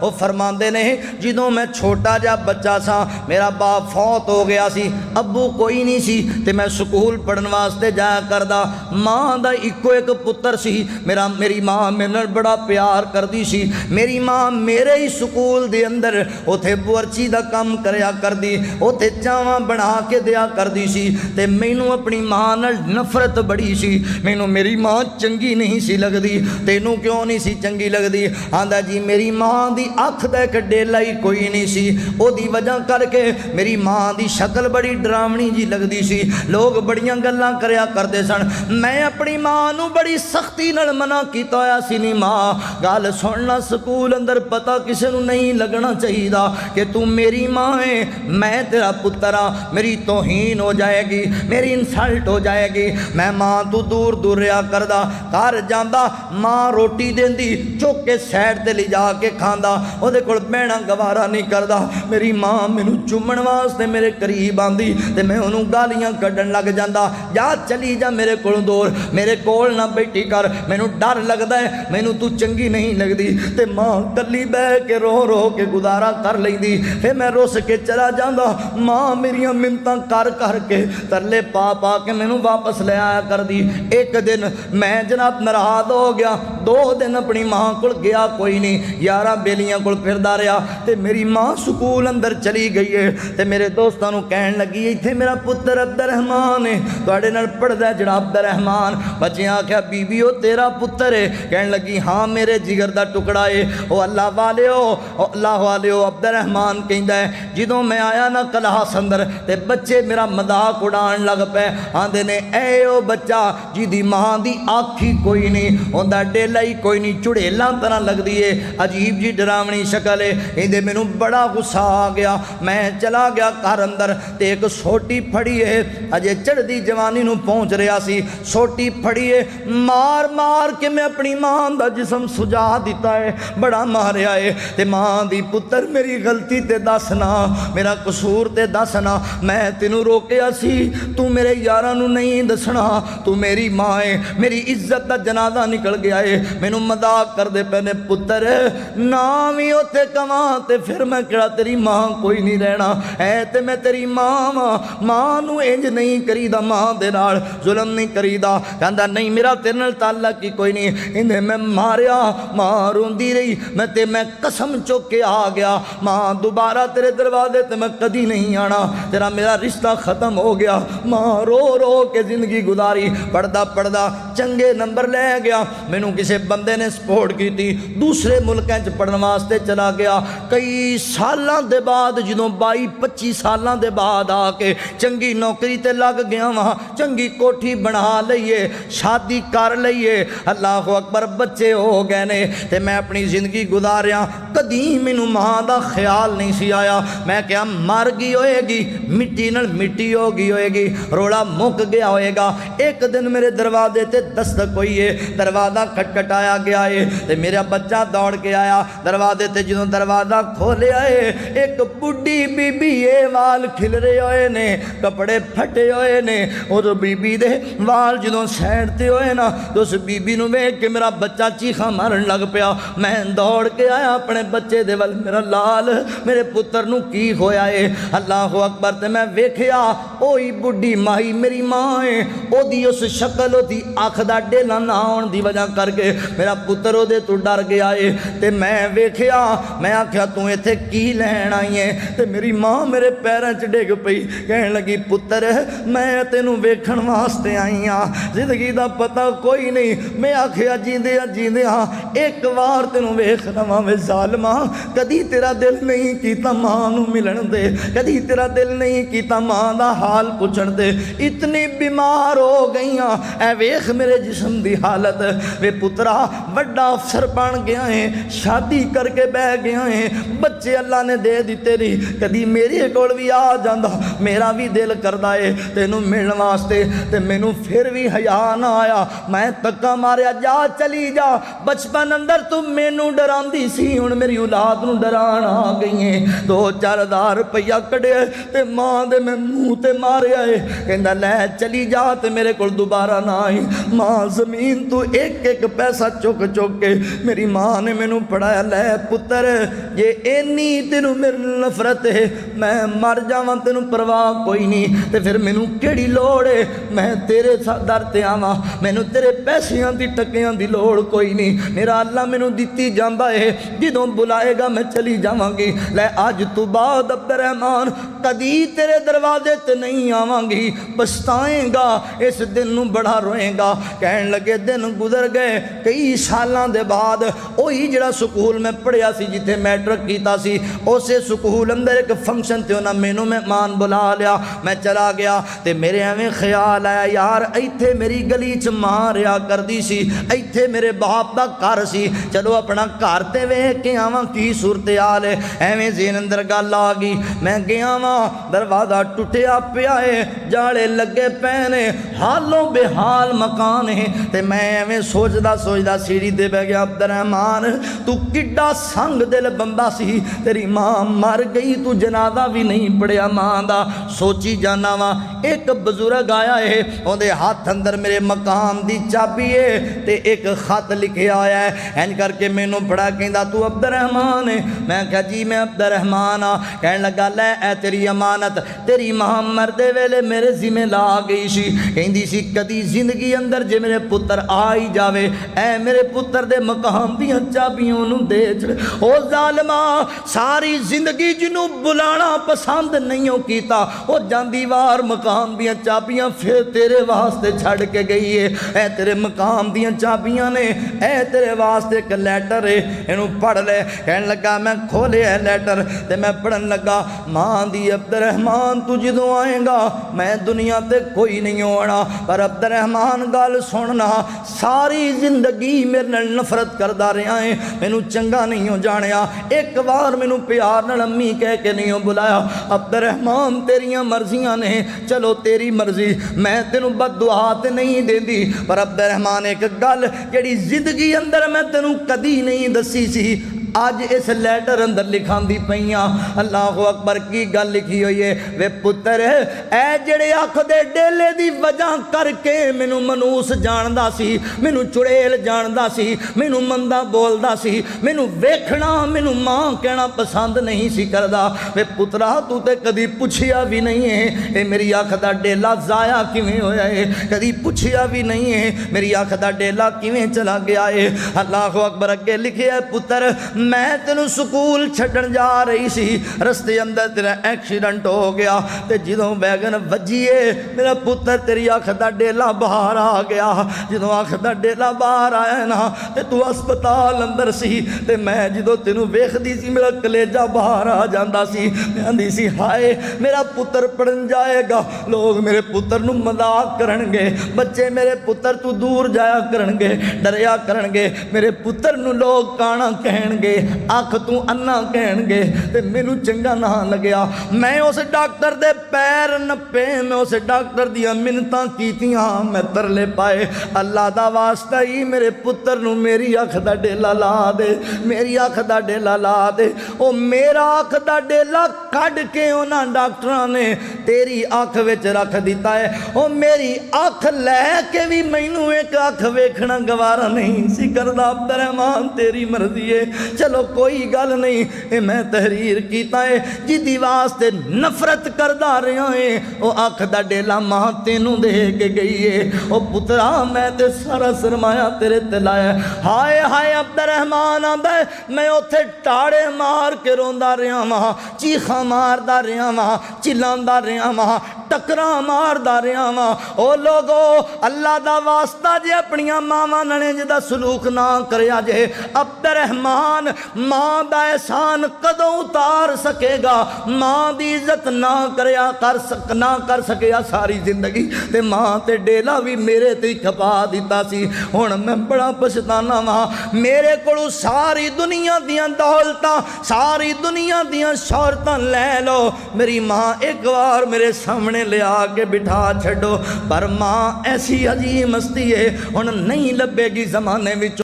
वो फरमाते ने जो मैं छोटा जा बच्चा सा मेरा बाप फौत हो गया सी, अब्बू कोई नहीं सी ते मैं स्कूल पढ़न वास्ते जाया करदा। माँ दा इको एक पुत्र सी मेरा, मेरी माँ मेरे नाल बड़ा प्यार करदी सी। मेरी माँ मेरे ही स्कूल दे अंदर उथे बुअर्ची दा काम करया करदी, उथे चावां बना के दिया करदी सी ते मैनू अपनी माँ नाल नफरत बड़ी सी। मैनू मेरी माँ चंगी नहीं सी लगदी। तेनू क्यों नहीं सी चंगी लगदी? आंदा जी मेरी माँ दी अख दा एक डेला ही कोई नहीं सी, ओदी वजह करके मेरी माँ दी शक्ल बड़ी डरावनी जी लगदी सी। लोग बड़ियां गल्लां करया करदे सन। मैं अपनी माँ नू बड़ी सख्ती नाल मना कीता होया सी, नी माँ गल सुनना, स्कूल अंदर पता किसी नू नहीं लगना चाहिए कि तू मेरी माँ है, मैं तेरा पुत्र हाँ। मेरी तौहीन हो जाएगी, मेरी इंसल्ट हो जाएगी। मैं माँ तू दूर दूर रहा करदा। घर जांदा माँ रोटी देंदी, चुक के साइड ते ले जाके खांदा, ओदे कोल बहना गवारा नहीं करदा। मेरी माँ मैनू चुम्मण वास्ते मेरे करीब आंदी ते मैं उन्होंने गालियां कढ़न लग जांदा, जा चली जा मेरे कोल दूर, मेरे कोल ना बैठी कर, मैनू डर लगदा है, मैनू तू चंगी नहीं लगदी। ते माँ कल्ली बह के रो रो के गुजारा कर लैंदी। फिर मैं रुस के चला जांदा। माँ मेरियां मिन्नतां कर कर के तरले पा पा के मैनू वापस ले आया कर दी। एक दिन मैं जनाब नाराज हो गया, 2 दिन अपनी माँ को गया कोई नहीं, 11 बेलियां को फिरदा रहा। ते मेरी माँ स्कूल अंदर चली गई है ते मेरे दोस्तों को कहन लगी इत्थे मेरा पुत्र अब्दुर्रहमान है, तुहाडे नाल पढ़दा है जनाब अब्दुर्रहमान। बच्चे आख्या बीबी वो तेरा पुत्र है? कहन लगी हाँ मेरे जिगर दा टुकड़ा है। ओ अल्लाह वाले हो, अल्लाह वाले हो। अब्दुर्रहमान कहंदा है जो मैं आया ना क्लास अंदर ते बच्चे मेरा मजाक उड़ान लग पे, आंदे ने ऐ ओ बच्चा जिदी माँ दी आखी कोई नहीं, उनका डेला ही कोई नहीं, चुड़ेला तरह लगती है, अजीब जी डरावनी शक्ल है। इहदे मैनू बड़ा गुस्सा आ गया। मैं चला गया घर अंदर ते एक सोटी फड़ी है, अजे चढ़दी जवानी नू पहुँच रहा सी, सोटी फड़ी है, मार मार के मैं अपनी माँ दा जिसम सुजा दिता है, बड़ा मारिया है। ते माँ दी पुत्र मेरी गलती ते दस ना, मेरा कसूर ते दस ना, मैं तेनू रोकिया सी, तू मेरे यारां नू नहीं दसना, तू मेरी माँ है, मेरी इज्जत दा जनाजा निकल गया है। मैनू मजाक करदे पे ने पुत्र ना भी उत्थे कवां ते फिर मैं किहड़ा तेरी माँ कोई नहीं रहना है, ते मैं तेरी माँ वां, माँ नू इंज नहीं करीदा, माँ दे नाल जुल्म नहीं करीदा। कहंदा नहीं मेरा तेरे नाल ताल्लुक ही कोई नहीं। इन्हें मैं मारिया, माँ रोंदी रही, मैं कसम चुक के आ गया, माँ दोबारा तेरे दरवाजे ते मैं कदी नहीं आना, तेरा मेरा रिश्ता ख़त्म हो गया। माँ रो रो के जिंदगी गुजारी, पढ़दा पढ़दा चंगे नंबर ले गया। मैनू किसी बंदे ने सपोर्ट की थी, दूसरे मुल्कों च पढ़न वास्ते चला गया। कई सालों के बाद जो 22-25 सालों के बाद आके चंगी नौकरी ते लग गया वहाँ, चंगी कोठी बना लईए, शादी कर लईए, अल्लाह अकबर, बच्चे हो गए ने, ते मैं अपनी जिंदगी गुजारिया। कदी मैनू माँ का ख्याल नहीं सी आया। मैं क्या मर गई होएगी, मिट्टी नाल मिट्टी हो गई होएगी, रोड़ा मुक गया होएगा। एक दिन मेरे दरवाजे ते दस्तक हुई है, दरवाज़ा खटखटाया गया है, ते मेरा बच्चा दौड़ के आया दरवाजे ते। जो दरवाज़ा खोलिया है, एक बुढ़ी बीबी ये वाल खिलरे हुए ने, कपड़े फटे हुए ने, उस बीबी दे वाल जो सैंडते हुए ना, तो उस बीबी नू वेख के मेरा बच्चा चीखा मारन लग पिया। मैं दौड़ के आया अपने बच्चे दे वल, मेरा लाल मेरे पुत्र नू की होया है, अल्लाह अकबर। ते मैं वेखिया ओही बुढ़ी माई मेरी माँ है, ओदी उस शक्ल ओदी अख दा डेला ना आउण दी वजह करके मेरा पुत्र ओदे तो डर गया है। ते मैं वेखिया, मैं आख्या तू इत्थे की लैण आई है? ते मेरी माँ मेरे पैरों च डिग पई, कहण लगी पुत्र मैं तेनू वेखण वास्ते आई हाँ, जिंदगी दा पता कोई नहीं। मैं आख्या जींदे हाँ एक बार तेनू वेख लवां वे ज़ालिमा, कदी तेरा दिल नहीं कीता माँ नू मिलन दे, कदी तेरा दिल नहीं कीता माँ दा हाल पुछण दे। इतनी बीमार हो गई हाँ, ऐ वेख मेरे जिस्म दी हालत। वे पुत्रा बड़ा अफसर बन गया है, शादी करके बह गया है, बच्चे अल्लाह ने दे दिते री, कदी मेरे कोल भी आ जांदा, मेरा भी दिल करदा है तेनू मिलण वास्ते, ते मैनू फिर भी हया ना आया। मैं धक्का मारिया, जा चली जा, बचपन अंदर तू मैनू डरांदी सी, हुण मेरी औलाद नूं डराण आ गई है 2-4 हज़ार रुपया कढ़िया ते मां दे मैं मूँह ते मारिया है कहंदा लै चली जा ते मेरे कोल दोबारा ना आई मां जमीन तू एक एक पैसा चुक चुक के मेरी मां ने मैनू पढ़ाया लै पुत्र जे इन्नी तेनू मेरे नफरत है मैं मर जावां तेनू परवाह कोई नहीं ते फिर मैनू केड़ी लोड़ है मैं तेरे दर ते आवां मैनू तेरे पैसियां दी टकियां दी लोड़ कोई नहीं मेरा अल्लाह मैनू दित्ती जांदा है जदों बुलाएगा मैं चली जावांगी लै अज तू बाद अब्दुर्रहमान कदी तेरे दरवाजे ते नहीं आवांगी पछताएगा इस दिन नू बड़ा रोएगा कहन लगे दिन गुजर गए कई सालों के बाद वही जिहड़ा स्कूल मैं पढ़िया सी जिथे मैट्रिक कीता सी उसे स्कूल अंदर एक फंक्शन ते उन्हें मैनू मेहमान बुला लिया मैं चला गया ते मेरे एवें ख्याल आया यार इत्थे मेरी गली च मां रहा करदी सी इत्थे मेरे बाप दा घर सी चलो अपना घर ते वेख के आवां की सूरत हाल है एवें ज़हन अंदर गल आ गई मैं गया वां दरवाजा टुटिया पिया है जाले लगे पे ने हालों बेहाल मकान है ते मैं एवें सोचदा सोचदा सीढ़ी ते बह गया अब्दुर्रहमान तू किड्डा संग दिल बंदा सी तेरी मां मर गई तू जनाजा भी नहीं पढ़िया मां दा सोची जाना वा एक बजुर्ग आया है उहदे हाथ अंदर मेरे मकान दी चाबी है ते एक खत लिखिया आया है इंज करके मैनू पढ़ा कहंदा तू अब्दुर्रहमान है मैं कहा जी मैं अब्दुर्रहमान हाँ कहन लगा लै ए तेरी अमानत तेरी मां मरदे वेले मेरे जिम्मे ला गई सी कहंदी सी कदी जिंदगी अंदर जे मेरे पुत्र आ ही जावे ऐ मेरे पुत्र दे मकान दियां चाबियां ओनू दे छड़ ओ जालिमा सारी जिंदगी जिन्नू बुलाना पसंद नहीं हो कीता ओ जांदी वार मकान दियां चाबियां फिर तेरे वास्ते छड़ के गई है ऐ तेरे मकान दियां चाबियां ने ऐ तेरे वास्ते एक लैटर है इनू पढ़ ले कहन लगा मैं खोलिया लैटर ते मैं पढ़न लगा मां दी अब्दुर्रहमान तू जदों आएगा मैं दुनिया ते कोई नहीं होना पर अब्दुर्रहमान गल सुनना सारी जिंदगी मेरे नाल नफरत करदा रहा है मैनू चंगा नहीं हो जानिया एक बार मैनू प्यार नाल अम्मी कह के नहीं हो बुलाया अब्दुर्रहमान तेरियां मर्जियां ने चलो तेरी मर्जी मैं तेनू बददुआ ते नहीं देंदी पर अब्दुर्रहमान एक गल जिहड़ी जिंदगी अंदर मैं तेनू कदी नहीं दसी सी अज इस लैटर अंदर लिखांदी पईयां अल्लाह अकबर की गल लिखी हुई है वे पुत्र ऐ जेड़े अख दे डेले दी वजह करके मैनू मनूस जानदा सी मैनू चुड़ेल जानदा सी मैनू मंदा बोलदा सी मैनू वेखना मैनू मां कहना पसंद नहीं सी करदा वे पुत्रा तू ते कदी पुछिया भी नहीं है ये मेरी अख दा डेला जाया किवें होया है कदी पुछिया भी नहीं है मेरी अख दा डेला किवें चला गया है अल्लाह अकबर अगे लिखिया पुत्र मैं तेनू स्कूल छड्डन जा रही सी रस्ते अंदर तेरा एक्सीडेंट हो गया ते जदों वैगन वजीए मेरा पुत्र तेरी अख दा डेला बाहर आ गया जदों अख दा डेला बाहर आया ना ते तू अस्पताल अंदर सी ते मैं जदों तेनू वेखदी सी मेरा कलेजा बाहर आ जांदा सी मैं आंदी सी हाय मेरा पुत्र पढ़न जाएगा लोग मेरे पुत्र नू मजाक करनगे बच्चे मेरे पुत्र तू दूर जाया करनगे डरिया करनगे मेरे पुत्र नू लोग काना कहणगे अख तू अन्ना कहणगे ते मैनू चंगा ना लग्या मैं उस डॉक्टर दे पैर नप्पे मैं उस डॉक्टर दियां मिन्नतां कीतियां मैं तरले पाए अल्लाह दा वास्ता ही मेरे पुत्र नू मेरी अख दा डेला ला दे मेरी अख दा डेला ला दे ओ मेरा अख दा डेला कढ के उन्हां डॉक्टरां ने तेरी अख विच रख दिता है ओ मेरी अख लैके भी मैनू एक अख वेखना गवारा नहीं सी करदा अब्दुर्रहमान तेरी मर्जी है चलो कोई गल नहीं ये मैं तहरीर कीता है जिदी वास्ते नफरत करदा रहा है वो अख दा डेला मां तेनू दे के गई है ओ पुत्रा मैं ते सारा सरमाया तेरे ते लाया हाय हाय अब्दुर्रहमान आंदा मैं उथे टाड़े मार के रोंदा रहा वहां चीखा मारदा रहा वहां चिल्लांदा रहा वहां टकरा मारदा रहा वहां ओ लोगो अल्लाह दा वास्ता जे अपनियां मावां नाल जिदा सलूक ना करया जे अब्दुर्रहमान मां दा एहसान कदों उतार सकेगा मां दी इज्जत ना कर सकेगा सारी जिंदगी ते मां ते डेला भी मेरे ते खपा दिता सी हुण मैं बड़ा पछताना वा मेरे कोलों सारी दुनिया दियां दौलतां सारी दुनिया दियां शौहरतां लै लो मेरी मां एक बार मेरे सामने लिया के बिठा छड्डो पर मां ऐसी अजीब मस्ती है हुण नहीं लभेगी जमाने विच